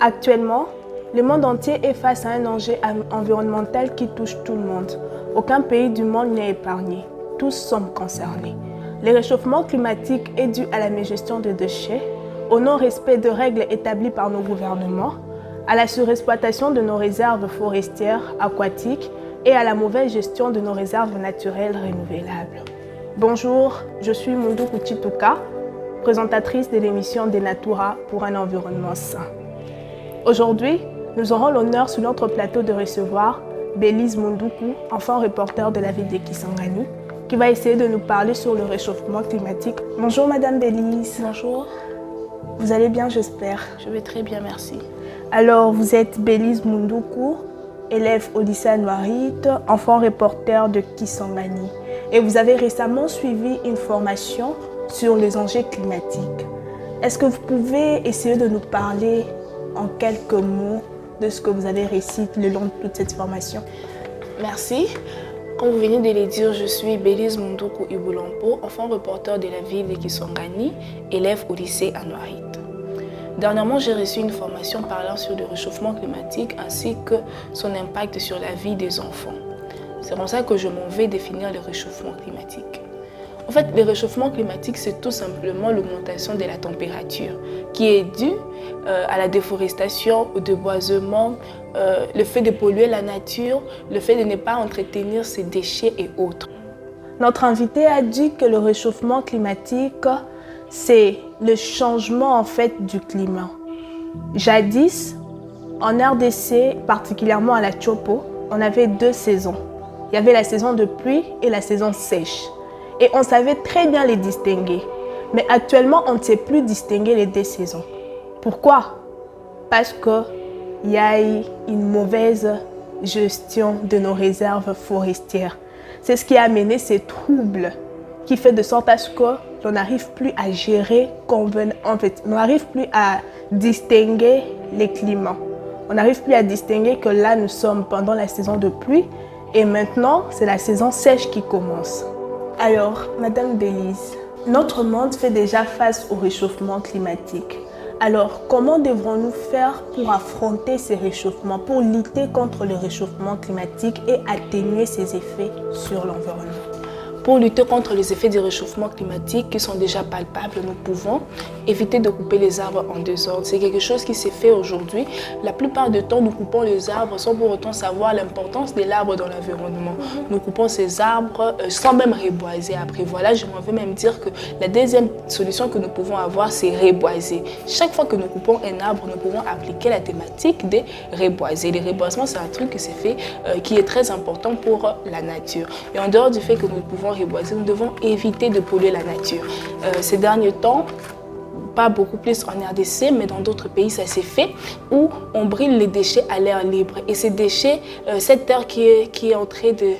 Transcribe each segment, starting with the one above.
Actuellement, le monde entier est face à un enjeu environnemental qui touche tout le monde. Aucun pays du monde n'est épargné. Tous sommes concernés. Le réchauffement climatique est dû à la mégestion des déchets, au non-respect de règles établies par nos gouvernements, à la surexploitation de nos réserves forestières, aquatiques et à la mauvaise gestion de nos réserves naturelles renouvelables. Bonjour, je suis Munduku Chituka, présentatrice de l'émission Denatura pour un environnement sain. Aujourd'hui, nous aurons l'honneur sur notre plateau de recevoir Bélise Munduku, enfant reporter de la ville de Kisangani, qui va essayer de nous parler sur le réchauffement climatique. Bonjour Madame Bélise. Bonjour. Vous allez bien, j'espère? Je vais très bien, merci. Alors, vous êtes Bélise Munduku, élève au lycée Anouarit, enfant reporter de Kisangani. Et vous avez récemment suivi une formation sur les enjeux climatiques. Est-ce que vous pouvez essayer de nous parler en quelques mots de ce que vous avez récité le long de toute cette formation? Merci. Comme vous venez de le dire, je suis Bélise Munduku Ibulampo, enfant reporter de la ville de Kisangani, élève au lycée Anouarit. Dernièrement, j'ai reçu une formation parlant sur le réchauffement climatique ainsi que son impact sur la vie des enfants. C'est pour ça que je m'en vais définir le réchauffement climatique. En fait, le réchauffement climatique, c'est tout simplement l'augmentation de la température qui est due à la déforestation, au déboisement, le fait de polluer la nature, le fait de ne pas entretenir ses déchets et autres. Notre invité a dit que le réchauffement climatique, c'est le changement en fait du climat. Jadis, en RDC, particulièrement à la Chopo, on avait deux saisons. Il y avait la saison de pluie et la saison sèche. Et on savait très bien les distinguer. Mais actuellement, on ne sait plus distinguer les deux saisons. Pourquoi? Parce qu'il y a eu une mauvaise gestion de nos réserves forestières. C'est ce qui a amené ces troubles qui fait de sorte à ce qu'on n'arrive plus à gérer convenablement. En fait, on n'arrive plus à distinguer les climats. On n'arrive plus à distinguer que là, nous sommes pendant la saison de pluie et maintenant, c'est la saison sèche qui commence. Alors, Madame Bélise, notre monde fait déjà face au réchauffement climatique. Alors, comment devrons-nous faire pour affronter ces réchauffements, pour lutter contre le réchauffement climatique et atténuer ses effets sur l'environnement? Pour lutter contre les effets du réchauffement climatique qui sont déjà palpables, nous pouvons éviter de couper les arbres en désordre. C'est quelque chose qui s'est fait aujourd'hui. La plupart du temps, nous coupons les arbres sans pour autant savoir l'importance de l'arbre dans l'environnement. Nous coupons ces arbres sans même reboiser après. Voilà, je m'en veux même dire que la deuxième solution que nous pouvons avoir, c'est reboiser. Chaque fois que nous coupons un arbre, nous pouvons appliquer la thématique de reboiser. Le reboisement, c'est un truc qui s'est fait, qui est très important pour la nature. Et en dehors du fait que nous pouvons reboiser, nous devons éviter de polluer la nature. Ces derniers temps, pas beaucoup plus en RDC, mais dans d'autres pays, ça s'est fait, où on brûle les déchets à l'air libre. Et ces déchets, cette air qui est en train de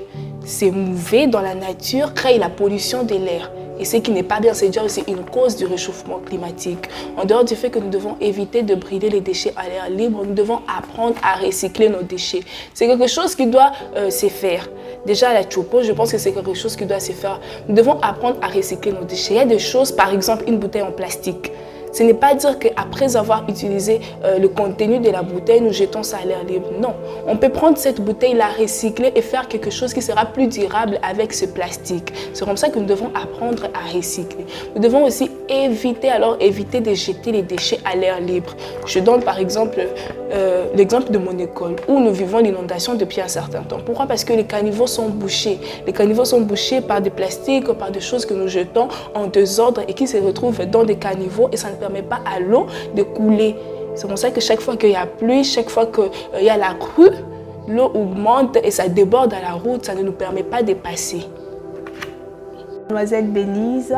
s'émouver dans la nature, crée la pollution de l'air. Et ce qui n'est pas bien, c'est déjà aussi une cause du réchauffement climatique. En dehors du fait que nous devons éviter de brûler les déchets à l'air libre, nous devons apprendre à recycler nos déchets. C'est quelque chose qui doit se faire. Déjà à la Chopo, je pense que c'est quelque chose qui doit se faire. Nous devons apprendre à recycler nos déchets. Il y a des choses, par exemple une bouteille en plastique. Ce n'est pas dire qu'après avoir utilisé le contenu de la bouteille, nous jetons ça à l'air libre. Non, on peut prendre cette bouteille, la recycler et faire quelque chose qui sera plus durable avec ce plastique. C'est comme ça que nous devons apprendre à recycler. Nous devons aussi éviter de jeter les déchets à l'air libre. Je donne par exemple l'exemple de mon école où nous vivons l'inondation depuis un certain temps. Pourquoi? Parce que les caniveaux sont bouchés. Les caniveaux sont bouchés par des plastiques, par des choses que nous jetons en désordre et qui se retrouvent dans des caniveaux et ça ne permet pas à l'eau de couler. C'est pour ça que chaque fois qu'il y a pluie, chaque fois qu'il y a la crue, l'eau augmente et ça déborde à la route, ça ne nous permet pas de passer. Mademoiselle Bélise,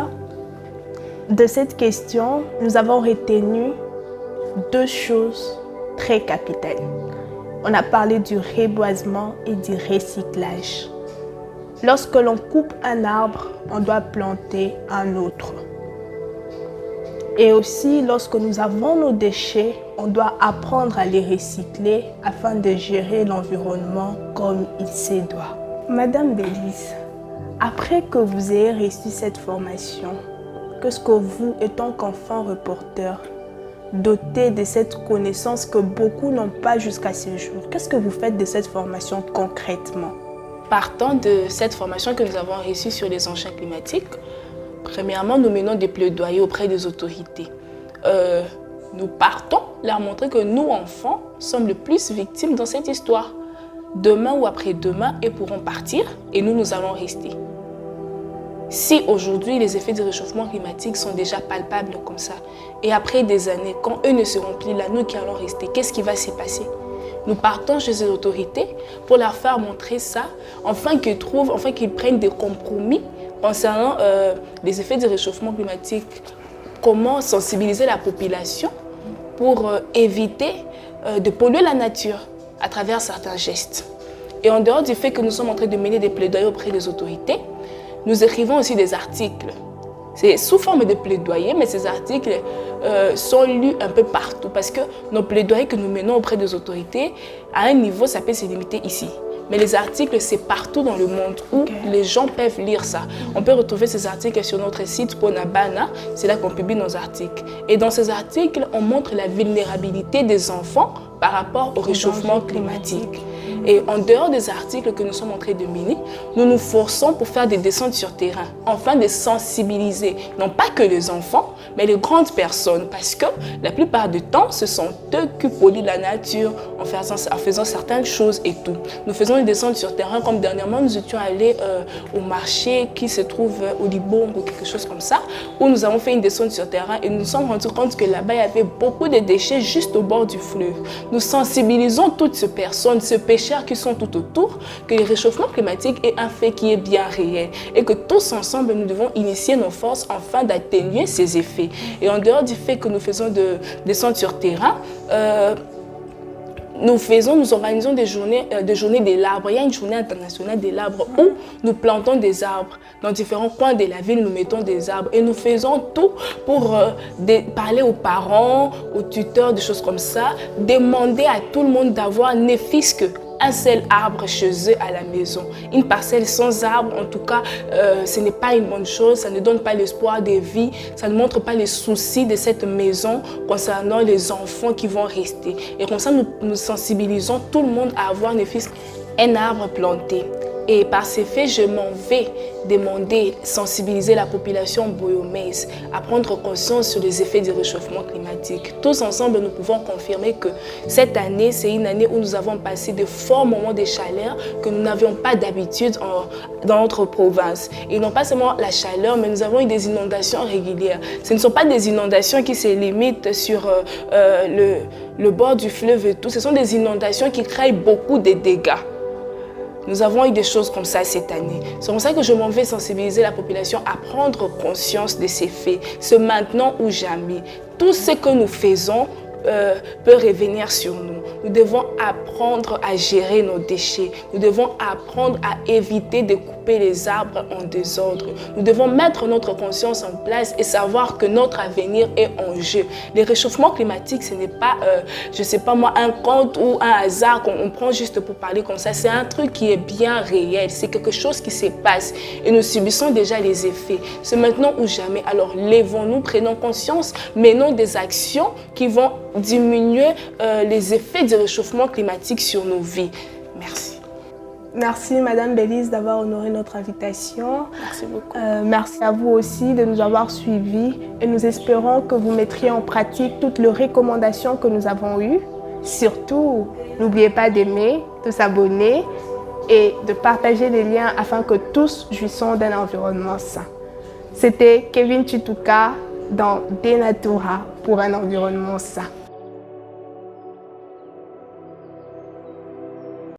de cette question, nous avons retenu deux choses très capitales. On a parlé du reboisement et du recyclage. Lorsque l'on coupe un arbre, on doit planter un autre. Et aussi, lorsque nous avons nos déchets, on doit apprendre à les recycler afin de gérer l'environnement comme il se doit. Madame Bélise, après que vous ayez reçu cette formation, qu'est-ce que vous, étant qu'enfant reporter, dotés de cette connaissance que beaucoup n'ont pas jusqu'à ce jour. Qu'est-ce que vous faites de cette formation concrètement? Partant de cette formation que nous avons reçue sur les enjeux climatiques, premièrement, nous menons des plaidoyers auprès des autorités. Nous partons leur montrer que nous, enfants, sommes les plus victimes dans cette histoire. Demain ou après-demain, ils pourront partir et nous allons rester. Si aujourd'hui, les effets du réchauffement climatique sont déjà palpables comme ça, et après des années, quand eux ne seront plus là, nous qui allons rester, qu'est-ce qui va se passer? Nous partons chez les autorités pour leur faire montrer ça, afin qu'ils prennent des compromis concernant les effets du réchauffement climatique. Comment sensibiliser la population pour éviter de polluer la nature à travers certains gestes. Et en dehors du fait que nous sommes en train de mener des plaidoyers auprès des autorités, nous écrivons aussi des articles. C'est sous forme de plaidoyer, mais ces articles sont lus un peu partout parce que nos plaidoyers que nous menons auprès des autorités, à un niveau, ça peut se limiter ici. Mais les articles, c'est partout dans le monde où les gens peuvent lire ça. On peut retrouver ces articles sur notre site Ponabana, c'est là qu'on publie nos articles. Et dans ces articles, on montre la vulnérabilité des enfants par rapport au réchauffement climatique. Et en dehors des articles que nous sommes en train de mener, nous nous forçons pour faire des descentes sur terrain, afin de sensibiliser, non pas que les enfants, mais les grandes personnes, parce que la plupart du temps, ce sont eux qui polluent la nature en faisant certaines choses et tout. Nous faisons des descentes sur terrain, comme dernièrement, nous étions allés au marché qui se trouve au Libong ou quelque chose comme ça, où nous avons fait une descente sur terrain et nous nous sommes rendus compte que là-bas, il y avait beaucoup de déchets juste au bord du fleuve. Nous sensibilisons toutes ces personnes, ces pêcheurs qui sont tout autour, que le réchauffement climatique est un fait qui est bien réel et que tous ensemble, nous devons initier nos forces afin d'atténuer ces effets. Et en dehors du fait que nous faisons des descentes sur terrain, nous organisons des journées de l'arbre. Il y a une journée internationale de l'arbre où nous plantons des arbres. Dans différents coins de la ville, nous mettons des arbres. Et nous faisons tout pour parler aux parents, aux tuteurs, des choses comme ça. Demander à tout le monde d'avoir ne fût-ce qu'un seul arbre chez eux à la maison. Une parcelle sans arbre, en tout cas, ce n'est pas une bonne chose. Ça ne donne pas l'espoir de vie. Ça ne montre pas les soucis de cette maison concernant les enfants qui vont rester. Et comme ça, nous sensibilisons tout le monde à avoir ne fût-ce qu'un arbre planté. Et par ces faits, je m'en vais demander, sensibiliser la population boyomaise à prendre conscience sur les effets du réchauffement climatique. Tous ensemble, nous pouvons confirmer que cette année, c'est une année où nous avons passé de forts moments de chaleur que nous n'avions pas d'habitude dans notre province. Et non pas seulement la chaleur, mais nous avons eu des inondations régulières. Ce ne sont pas des inondations qui se limitent sur le bord du fleuve et tout. Ce sont des inondations qui créent beaucoup de dégâts. Nous avons eu des choses comme ça cette année. C'est comme ça que je m'en vais sensibiliser la population à prendre conscience de ces faits. C'est maintenant ou jamais. Tout ce que nous faisons peut revenir sur nous. Nous devons apprendre à gérer nos déchets. Nous devons apprendre à éviter de couper les arbres en désordre. Nous devons mettre notre conscience en place et savoir que notre avenir est en jeu. Le réchauffement climatique, ce n'est pas, je ne sais pas moi, un conte ou un hasard qu'on prend juste pour parler comme ça. C'est un truc qui est bien réel. C'est quelque chose qui se passe et nous subissons déjà les effets. C'est maintenant ou jamais. Alors lèvons-nous, prenons conscience, menons des actions qui vont diminuer les effets du réchauffement climatique sur nos vies. Merci. Merci Madame Bélise d'avoir honoré notre invitation. Merci beaucoup. Merci à vous aussi de nous avoir suivis et nous espérons que vous mettriez en pratique toutes les recommandations que nous avons eues. Surtout, n'oubliez pas d'aimer, de s'abonner et de partager les liens afin que tous jouissons d'un environnement sain. C'était Kevin Chituka dans Denatura pour un environnement sain.